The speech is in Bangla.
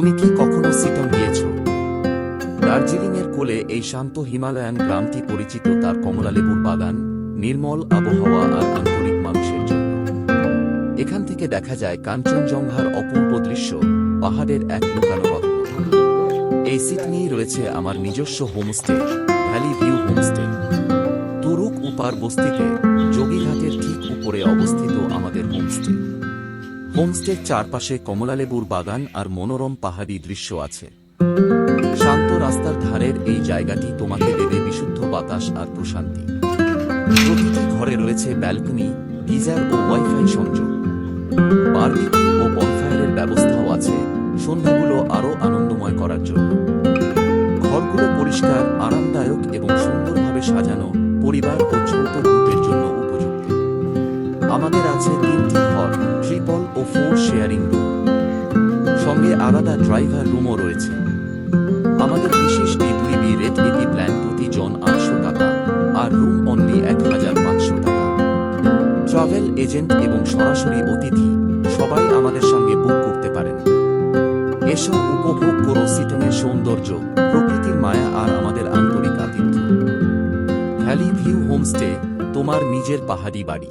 তুমি কি কখনো সিটং গিয়েছ? দার্জিলিংয়ের কোলে এই শান্ত হিমালয়ান গ্রামটি পরিচিত তার কমলালেবুর বাগান, নির্মল আবহাওয়া আর আন্তরিক মানুষের জন্য। এখান থেকে দেখা যায় কাঞ্চনজঙ্ঘার অপূর্ব দৃশ্য, পাহাড়ের এক লুকানো রত্ন। এই সিডনিই রয়েছে আমার নিজস্ব হোমস্টে, ভ্যালি ভিউ হোমস্টে। তুরুক উপার বস্তিতে যোগীঘাটের ঠিক উপরে অবস্থিত আমাদের হোমস্টে। হোমস্টের চারপাশে কমলালেবুর বাগান আর মনোরম পাহাড়ি দৃশ্য আছে। শান্ত রাস্তার ধারের এই জায়গাটি তোমাকে দেবে বিশুদ্ধ বাতাস আর প্রশান্তি। প্রতিটি ঘরে রয়েছে ব্যালকনি, গিজার ও ওয়াইফাই সংযোগ। বারবিকিউ ও বনফায়ারের ব্যবস্থাও আছে, সন্ধ্যাগুলো আরও আনন্দময় করার জন্য। ঘরগুলো পরিষ্কার, আরামদায়ক এবং সুন্দরভাবে সাজানো, পরিবার ও ছোট গ্রুপের জন্য উপযুক্ত। আমাদের আছে 3টি ঘর, ট্রিপল ও 4 শেয়ারিং রুম। সঙ্গে আলাদা ড্রাইভার রুমও রয়েছে। আমাদের বিশেষ এই 2B রেট এটি প্ল্যান প্রতি জন 800 টাকা, আর রুম অনলি 1500 টাকা। ট্রাভেল এজেন্ট এবং সরাসরি অতিথি সবাই আমাদের সঙ্গে বুক করতে পারেন। এসো, উপভোগ করো সিটনের সৌন্দর্য, প্রকৃতির মায়া আর আমাদের আন্তরিক আতিথ্য। ভ্যালি ভিউ হোমস্টে, তোমার নিজের পাহাড়ি বাড়ি।